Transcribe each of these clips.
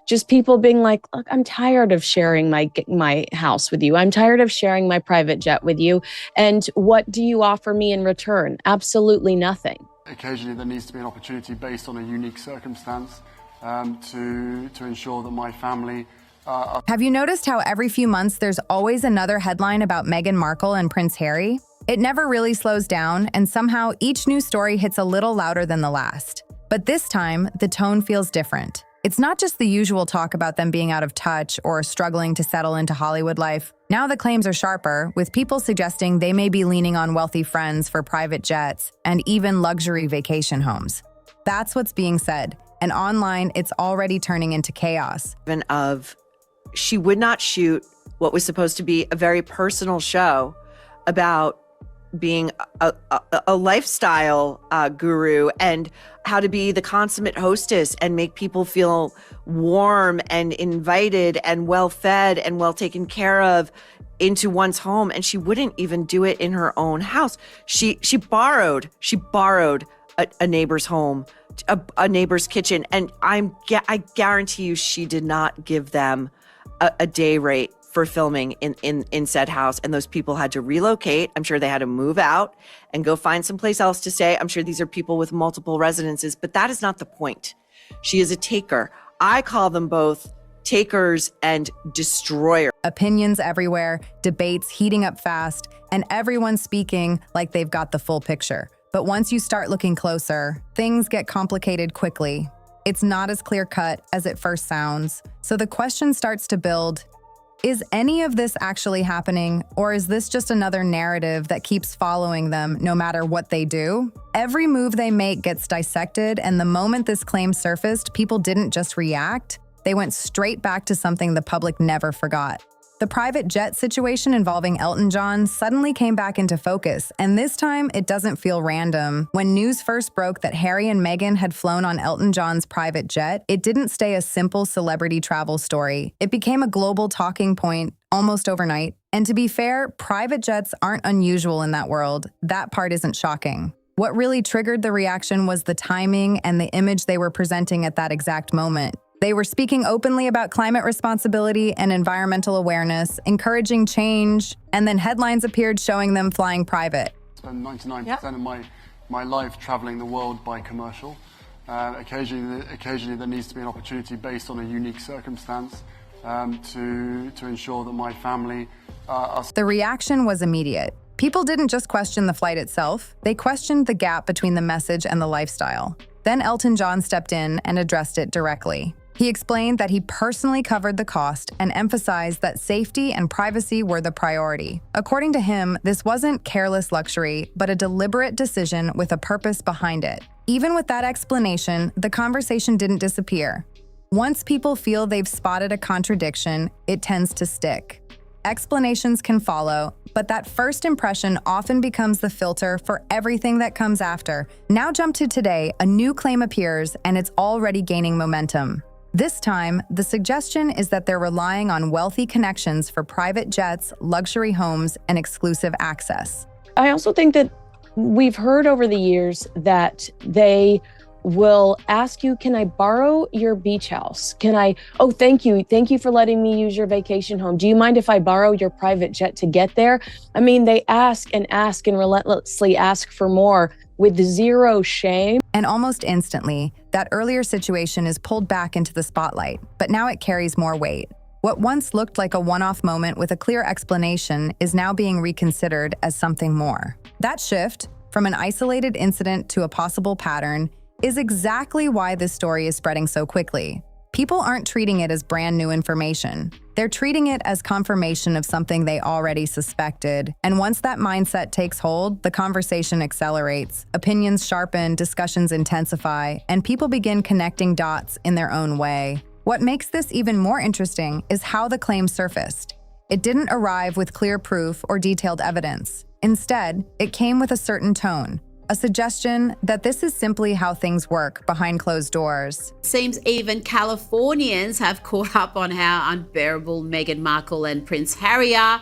just people being like, look, I'm tired of sharing my house with you. I'm tired of sharing my private jet with you. And what do you offer me in return? Absolutely nothing. Occasionally there needs to be an opportunity based on a unique circumstance to ensure that my family Have you noticed how every few months there's always another headline about Meghan Markle and Prince Harry? It never really slows down, and somehow each new story hits a little louder than the last. But this time, the tone feels different. It's not just the usual talk about them being out of touch or struggling to settle into Hollywood life. Now the claims are sharper, with people suggesting they may be leaning on wealthy friends for private jets and even luxury vacation homes. That's what's being said, and online it's already turning into chaos. She would not shoot what was supposed to be a very personal show about being a lifestyle guru and how to be the consummate hostess and make people feel warm and invited and well-fed and well taken care of into one's home. And she wouldn't even do it in her own house. She borrowed a neighbor's home, a neighbor's kitchen. And I guarantee you she did not give them a day rate for filming in said house. And those people had to relocate. I'm sure they had to move out and go find someplace else to stay. I'm sure these are people with multiple residences, but that is not the point. She is a taker. I call them both takers and destroyers. Opinions everywhere, debates heating up fast, and everyone speaking like they've got the full picture. But once you start looking closer, things get complicated quickly. It's not as clear-cut as it first sounds. So the question starts to build, is any of this actually happening, or is this just another narrative that keeps following them no matter what they do? Every move they make gets dissected, and the moment this claim surfaced, people didn't just react, they went straight back to something the public never forgot. The private jet situation involving Elton John suddenly came back into focus, and this time it doesn't feel random. When news first broke that Harry and Meghan had flown on Elton John's private jet, it didn't stay a simple celebrity travel story. It became a global talking point almost overnight. And to be fair, private jets aren't unusual in that world. That part isn't shocking. What really triggered the reaction was the timing and the image they were presenting at that exact moment. They were speaking openly about climate responsibility and environmental awareness, encouraging change, and then headlines appeared showing them flying private. I spend 99% of my life traveling the world by commercial. Occasionally there needs to be an opportunity based on a unique circumstance to ensure that my family are... The reaction was immediate. People didn't just question the flight itself, they questioned the gap between the message and the lifestyle. Then Elton John stepped in and addressed it directly. He explained that he personally covered the cost and emphasized that safety and privacy were the priority. According to him, this wasn't careless luxury, but a deliberate decision with a purpose behind it. Even with that explanation, the conversation didn't disappear. Once people feel they've spotted a contradiction, it tends to stick. Explanations can follow, but that first impression often becomes the filter for everything that comes after. Now jump to today, a new claim appears, and it's already gaining momentum. This time, the suggestion is that they're relying on wealthy connections for private jets, luxury homes, and exclusive access. I also think that we've heard over the years that they will ask you, can I borrow your beach house? Oh, thank you for letting me use your vacation home. Do you mind if I borrow your private jet to get there? I mean, they ask and relentlessly ask for more with zero shame. And almost instantly, that earlier situation is pulled back into the spotlight, but now it carries more weight. What once looked like a one-off moment with a clear explanation is now being reconsidered as something more. That shift, from an isolated incident to a possible pattern, is exactly why this story is spreading so quickly. People aren't treating it as brand new information. They're treating it as confirmation of something they already suspected. And once that mindset takes hold, the conversation accelerates. Opinions sharpen, discussions intensify, and people begin connecting dots in their own way. What makes this even more interesting is how the claim surfaced. It didn't arrive with clear proof or detailed evidence. Instead, it came with a certain tone. A suggestion that this is simply how things work behind closed doors. Seems even Californians have caught up on how unbearable Meghan Markle and Prince Harry are.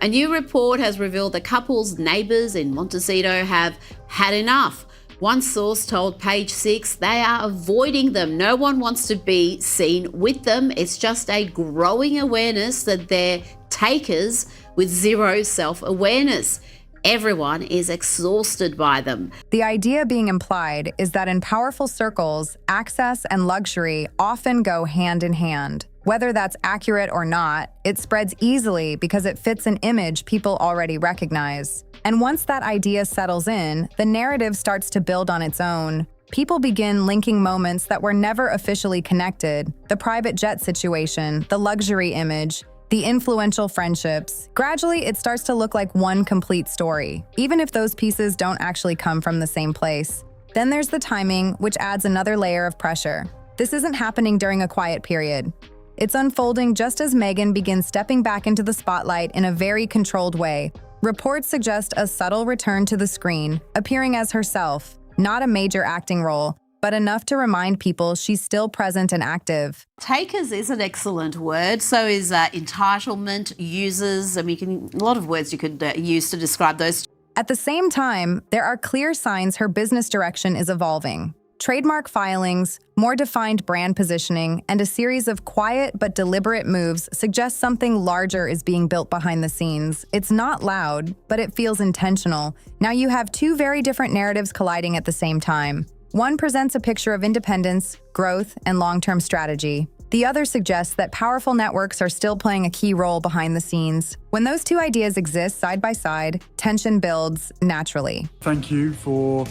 A new report has revealed the couple's neighbours in Montecito have had enough. One source told Page Six they are avoiding them. No one wants to be seen with them. It's just a growing awareness that they're takers with zero self-awareness. Everyone is exhausted by them. The idea being implied is that in powerful circles, access and luxury often go hand in hand. Whether that's accurate or not, it spreads easily because it fits an image people already recognize. And once that idea settles in, the narrative starts to build on its own. People begin linking moments that were never officially connected: the private jet situation, the luxury image, the influential friendships. Gradually, it starts to look like one complete story, even if those pieces don't actually come from the same place. Then there's the timing, which adds another layer of pressure. This isn't happening during a quiet period. It's unfolding just as Meghan begins stepping back into the spotlight in a very controlled way. Reports suggest a subtle return to the screen, appearing as herself, not a major acting role, but enough to remind people she's still present and active. Takers is an excellent word. So is entitlement, users. I mean, a lot of words you could use to describe those. At the same time, there are clear signs her business direction is evolving. Trademark filings, more defined brand positioning, and a series of quiet but deliberate moves suggest something larger is being built behind the scenes. It's not loud, but it feels intentional. Now you have two very different narratives colliding at the same time. One presents a picture of independence, growth, and long-term strategy. The other suggests that powerful networks are still playing a key role behind the scenes. When those two ideas exist side by side, tension builds naturally. Thank you for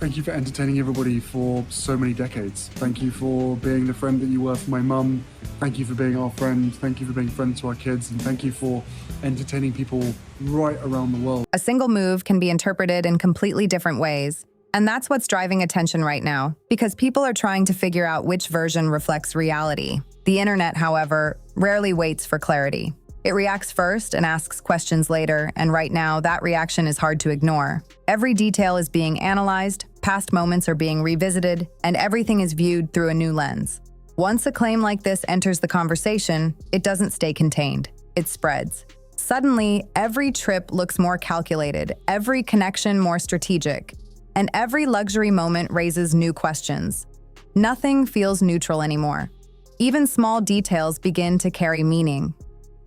entertaining everybody for so many decades. Thank you for being the friend that you were for my mum. Thank you for being our friend. Thank you for being friends to our kids. And thank you for entertaining people right around the world. A single move can be interpreted in completely different ways. And that's what's driving attention right now, because people are trying to figure out which version reflects reality. The internet, however, rarely waits for clarity. It reacts first and asks questions later, and right now, that reaction is hard to ignore. Every detail is being analyzed, past moments are being revisited, and everything is viewed through a new lens. Once a claim like this enters the conversation, it doesn't stay contained. It spreads. Suddenly, every trip looks more calculated, every connection more strategic, and every luxury moment raises new questions. Nothing feels neutral anymore. Even small details begin to carry meaning.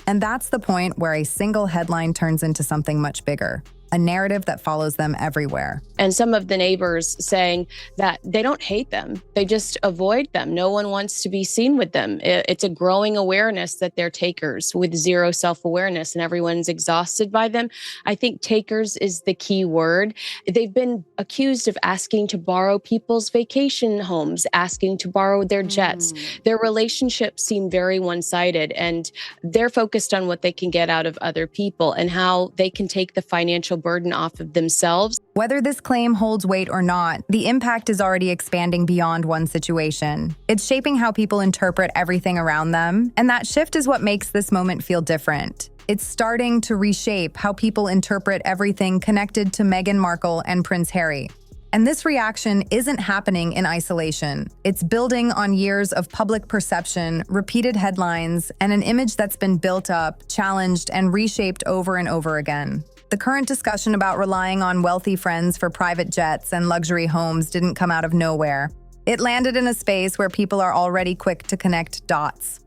And that's the point where a single headline turns into something much bigger, a narrative that follows them everywhere. And some of the neighbors saying that they don't hate them, they just avoid them. No one wants to be seen with them. It's a growing awareness that they're takers with zero self-awareness and everyone's exhausted by them. I think takers is the key word. They've been accused of asking to borrow people's vacation homes, asking to borrow their jets. Their relationships seem very one-sided, and they're focused on what they can get out of other people and how they can take the financial burden off of themselves. Whether this claim holds weight or not, the impact is already expanding beyond one situation. It's shaping how people interpret everything around them, and that shift is what makes this moment feel different. It's starting to reshape how people interpret everything connected to Meghan Markle and Prince Harry. And this reaction isn't happening in isolation. It's building on years of public perception, repeated headlines, and an image that's been built up, challenged, and reshaped over and over again. The current discussion about relying on wealthy friends for private jets and luxury homes didn't come out of nowhere. It landed in a space where people are already quick to connect dots.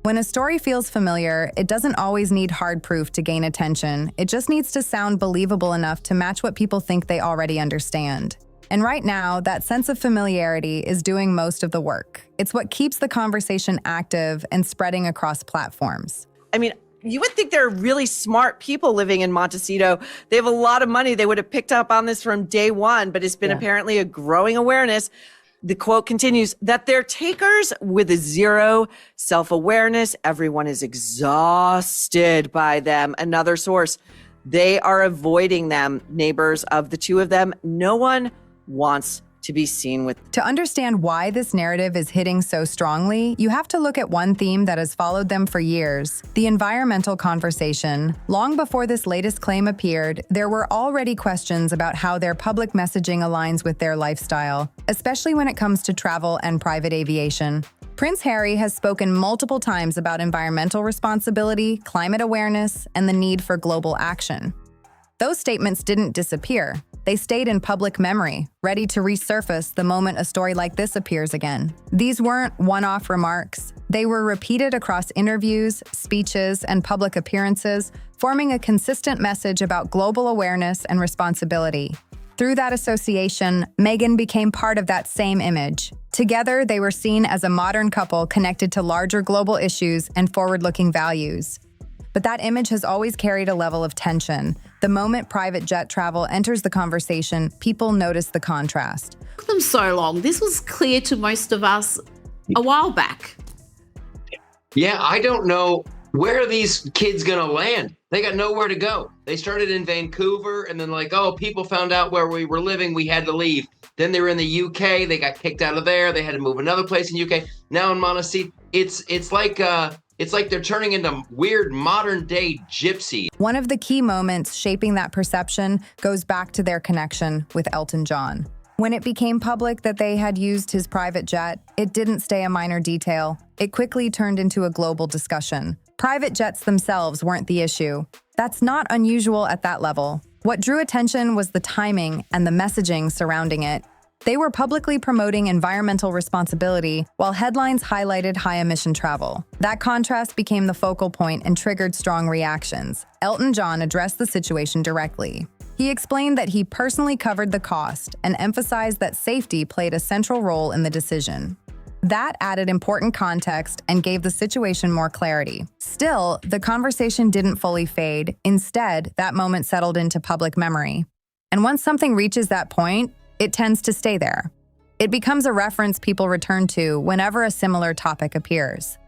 When a story feels familiar, it doesn't always need hard proof to gain attention. It just needs to sound believable enough to match what people think they already understand. And right now, that sense of familiarity is doing most of the work. It's what keeps the conversation active and spreading across platforms. I mean, you would think there are really smart people living in Montecito. They have a lot of money. They would have picked up on this from day one, but it's been apparently a growing awareness. The quote continues that they're takers with a zero self-awareness. Everyone is exhausted by them. Another source, they are avoiding them. Neighbors of the two of them, no one wants to be seen with. To understand why this narrative is hitting so strongly, you have to look at one theme that has followed them for years: the environmental conversation. Long before this latest claim appeared, there were already questions about how their public messaging aligns with their lifestyle, especially when it comes to travel and private aviation. Prince Harry has spoken multiple times about environmental responsibility, climate awareness, and the need for global action. Those statements didn't disappear. They stayed in public memory, ready to resurface the moment a story like this appears again. These weren't one-off remarks. They were repeated across interviews, speeches, and public appearances, forming a consistent message about global awareness and responsibility. Through that association, Meghan became part of that same image. Together, they were seen as a modern couple connected to larger global issues and forward-looking values. But that image has always carried a level of tension. The moment private jet travel enters the conversation, people notice the contrast. It took them so long. This was clear to most of us a while back. Yeah, I don't know where are these kids going to land. They got nowhere to go. They started in Vancouver and then people found out where we were living. We had to leave. Then they were in the UK. They got kicked out of there. They had to move another place in UK. Now in Montecito, it's like they're turning into weird modern day gypsies. One of the key moments shaping that perception goes back to their connection with Elton John. When it became public that they had used his private jet, it didn't stay a minor detail. It quickly turned into a global discussion. Private jets themselves weren't the issue. That's not unusual at that level. What drew attention was the timing and the messaging surrounding it. They were publicly promoting environmental responsibility while headlines highlighted high-emission travel. That contrast became the focal point and triggered strong reactions. Elton John addressed the situation directly. He explained that he personally covered the cost and emphasized that safety played a central role in the decision. That added important context and gave the situation more clarity. Still, the conversation didn't fully fade. Instead, that moment settled into public memory. And once something reaches that point, it tends to stay there. It becomes a reference people return to whenever a similar topic appears.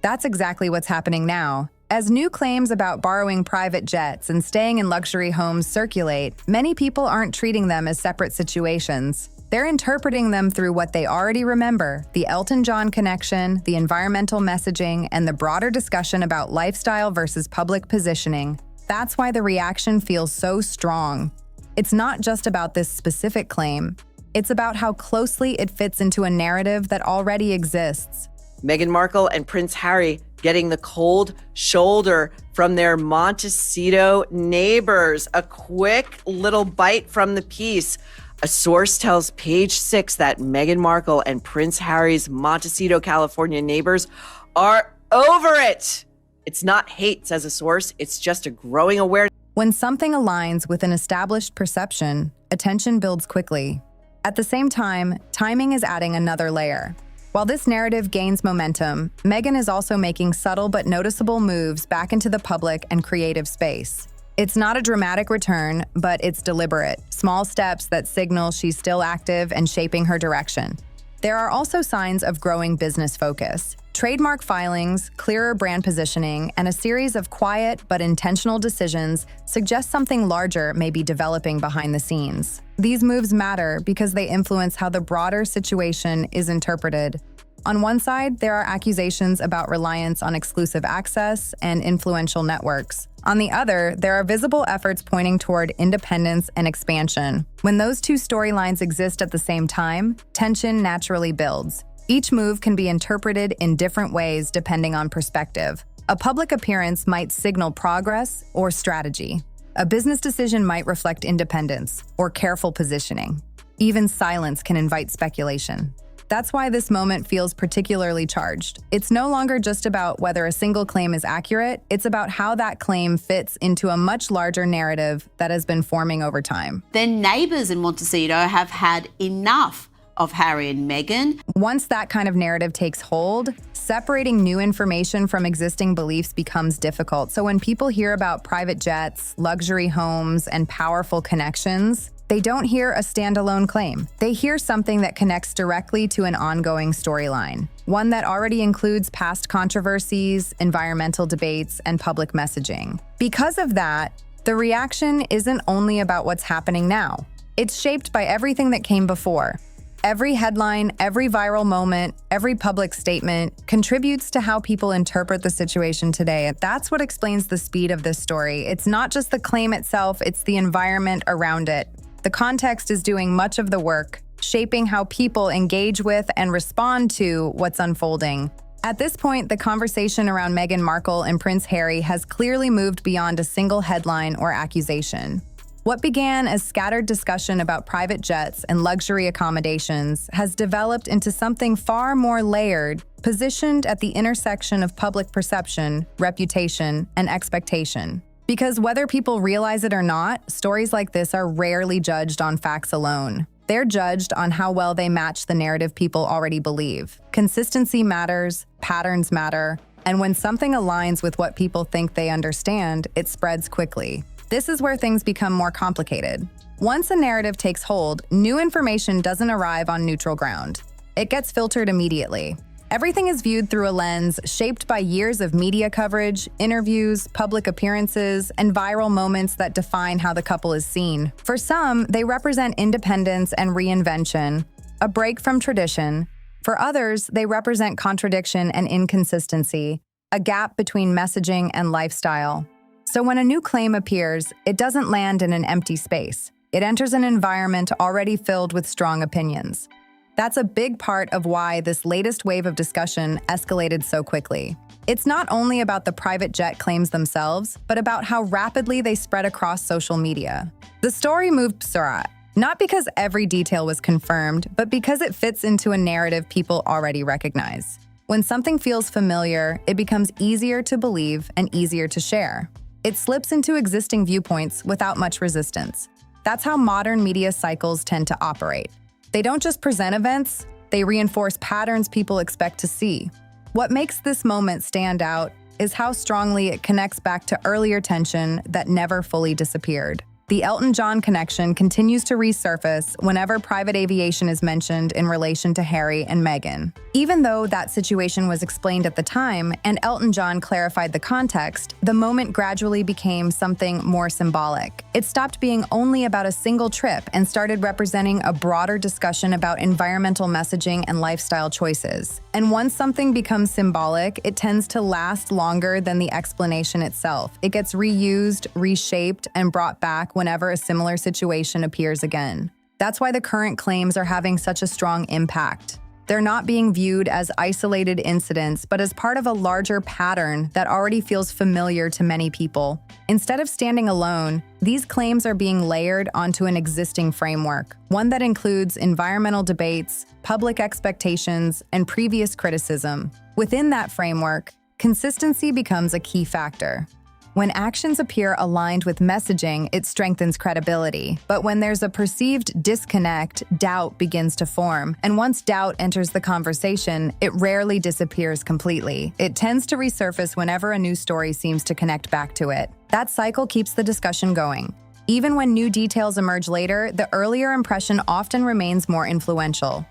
That's exactly what's happening now. As new claims about borrowing private jets and staying in luxury homes circulate, many people aren't treating them as separate situations. They're interpreting them through what they already remember: the Elton John connection, the environmental messaging, and the broader discussion about lifestyle versus public positioning. That's why the reaction feels so strong. It's not just about this specific claim. It's about how closely it fits into a narrative that already exists. Meghan Markle and Prince Harry getting the cold shoulder from their Montecito neighbors. A quick little bite from the piece. A source tells Page 6 that Meghan Markle and Prince Harry's Montecito, California neighbors are over it. It's not hate, says a source. It's just a growing awareness. When something aligns with an established perception, attention builds quickly. At the same time, timing is adding another layer. While this narrative gains momentum, Meghan is also making subtle but noticeable moves back into the public and creative space. It's not a dramatic return, but it's deliberate, small steps that signal she's still active and shaping her direction. There are also signs of growing business focus. Trademark filings, clearer brand positioning, and a series of quiet but intentional decisions suggest something larger may be developing behind the scenes. These moves matter because they influence how the broader situation is interpreted. On one side, there are accusations about reliance on exclusive access and influential networks. On the other, there are visible efforts pointing toward independence and expansion. When those two storylines exist at the same time, tension naturally builds. Each move can be interpreted in different ways depending on perspective. A public appearance might signal progress or strategy. A business decision might reflect independence or careful positioning. Even silence can invite speculation. That's why this moment feels particularly charged. It's no longer just about whether a single claim is accurate, it's about how that claim fits into a much larger narrative that has been forming over time. Their neighbours in Montecito have had enough of Harry and Meghan. Once that kind of narrative takes hold, separating new information from existing beliefs becomes difficult. So when people hear about private jets, luxury homes, and powerful connections, they don't hear a standalone claim. They hear something that connects directly to an ongoing storyline, one that already includes past controversies, environmental debates, and public messaging. Because of that, the reaction isn't only about what's happening now. It's shaped by everything that came before. Every headline, every viral moment, every public statement contributes to how people interpret the situation today. That's what explains the speed of this story. It's not just the claim itself, it's the environment around it. The context is doing much of the work, shaping how people engage with and respond to what's unfolding. At this point, the conversation around Meghan Markle and Prince Harry has clearly moved beyond a single headline or accusation. What began as scattered discussion about private jets and luxury accommodations has developed into something far more layered, positioned at the intersection of public perception, reputation, and expectation. Because whether people realize it or not, stories like this are rarely judged on facts alone. They're judged on how well they match the narrative people already believe. Consistency matters, patterns matter, and when something aligns with what people think they understand, it spreads quickly. This is where things become more complicated. Once a narrative takes hold, new information doesn't arrive on neutral ground. It gets filtered immediately. Everything is viewed through a lens shaped by years of media coverage, interviews, public appearances, and viral moments that define how the couple is seen. For some, they represent independence and reinvention, a break from tradition. For others, they represent contradiction and inconsistency, a gap between messaging and lifestyle. So when a new claim appears, it doesn't land in an empty space. It enters an environment already filled with strong opinions. That's a big part of why this latest wave of discussion escalated so quickly. It's not only about the private jet claims themselves, but about how rapidly they spread across social media. The story moved Psara, not because every detail was confirmed, but because it fits into a narrative people already recognize. When something feels familiar, it becomes easier to believe and easier to share. It slips into existing viewpoints without much resistance. That's how modern media cycles tend to operate. They don't just present events, they reinforce patterns people expect to see. What makes this moment stand out is how strongly it connects back to earlier tension that never fully disappeared. The Elton John connection continues to resurface whenever private aviation is mentioned in relation to Harry and Meghan. Even though that situation was explained at the time and Elton John clarified the context, the moment gradually became something more symbolic. It stopped being only about a single trip and started representing a broader discussion about environmental messaging and lifestyle choices. And once something becomes symbolic, it tends to last longer than the explanation itself. It gets reused, reshaped, and brought back whenever a similar situation appears again. That's why the current claims are having such a strong impact. They're not being viewed as isolated incidents, but as part of a larger pattern that already feels familiar to many people. Instead of standing alone, these claims are being layered onto an existing framework, one that includes environmental debates, public expectations, and previous criticism. Within that framework, consistency becomes a key factor. When actions appear aligned with messaging, it strengthens credibility. But when there's a perceived disconnect, doubt begins to form. And once doubt enters the conversation, it rarely disappears completely. It tends to resurface whenever a new story seems to connect back to it. That cycle keeps the discussion going. Even when new details emerge later, the earlier impression often remains more influential.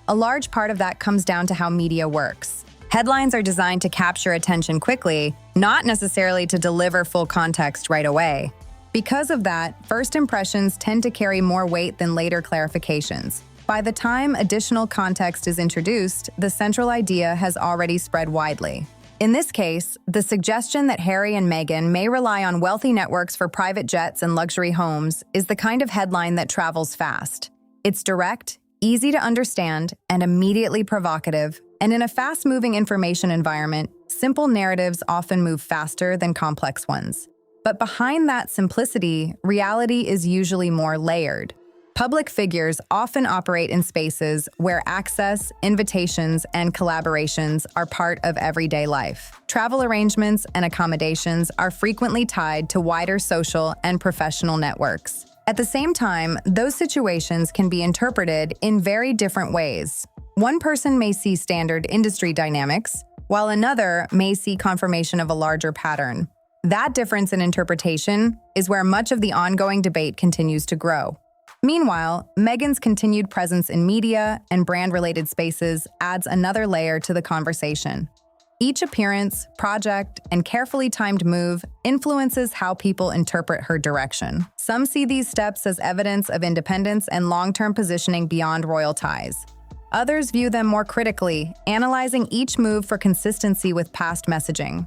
A large part of that comes down to how media works. Headlines are designed to capture attention quickly, not necessarily to deliver full context right away. Because of that, first impressions tend to carry more weight than later clarifications. By the time additional context is introduced, the central idea has already spread widely. In this case, the suggestion that Harry and Meghan may rely on wealthy networks for private jets and luxury homes is the kind of headline that travels fast. It's direct, easy to understand, and immediately provocative. And in a fast-moving information environment, simple narratives often move faster than complex ones. But behind that simplicity, reality is usually more layered. Public figures often operate in spaces where access, invitations, and collaborations are part of everyday life. Travel arrangements and accommodations are frequently tied to wider social and professional networks. At the same time, those situations can be interpreted in very different ways. One person may see standard industry dynamics, while another may see confirmation of a larger pattern. That difference in interpretation is where much of the ongoing debate continues to grow. Meanwhile, Meghan's continued presence in media and brand-related spaces adds another layer to the conversation. Each appearance, project, and carefully timed move influences how people interpret her direction. Some see these steps as evidence of independence and long-term positioning beyond royal ties. Others view them more critically, analyzing each move for consistency with past messaging.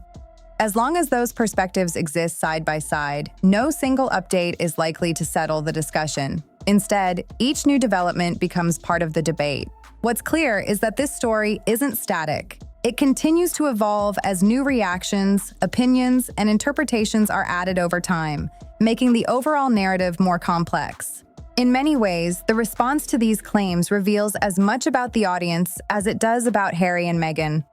As long as those perspectives exist side by side, no single update is likely to settle the discussion. Instead, each new development becomes part of the debate. What's clear is that this story isn't static. It continues to evolve as new reactions, opinions, and interpretations are added over time. making the overall narrative more complex. In many ways, the response to these claims reveals as much about the audience as it does about Harry and Meghan.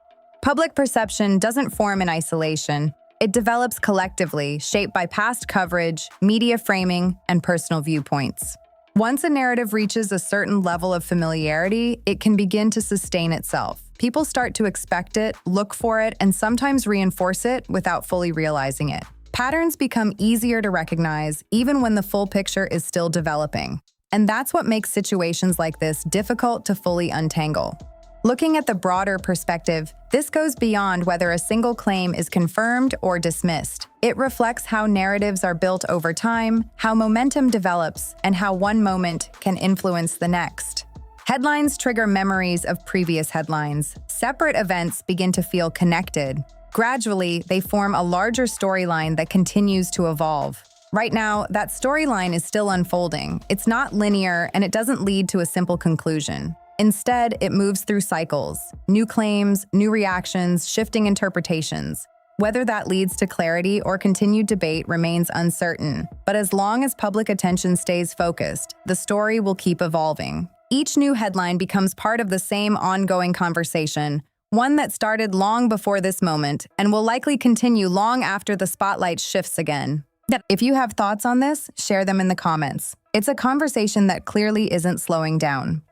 Public perception doesn't form in isolation. It develops collectively, shaped by past coverage, media framing, and personal viewpoints. Once a narrative reaches a certain level of familiarity, it can begin to sustain itself. People start to expect it, look for it, and sometimes reinforce it without fully realizing it. Patterns become easier to recognize, even when the full picture is still developing. And that's what makes situations like this difficult to fully untangle. Looking at the broader perspective, this goes beyond whether a single claim is confirmed or dismissed. It reflects how narratives are built over time, how momentum develops, and how one moment can influence the next. Headlines trigger memories of previous headlines. Separate events begin to feel connected. Gradually, they form a larger storyline that continues to evolve. Right now, that storyline is still unfolding. It's not linear, and it doesn't lead to a simple conclusion. Instead, it moves through cycles, new claims, new reactions, shifting interpretations. Whether that leads to clarity or continued debate remains uncertain. But as long as public attention stays focused, the story will keep evolving. Each new headline becomes part of the same ongoing conversation, one that started long before this moment and will likely continue long after the spotlight shifts again. If you have thoughts on this, share them in the comments. It's a conversation that clearly isn't slowing down.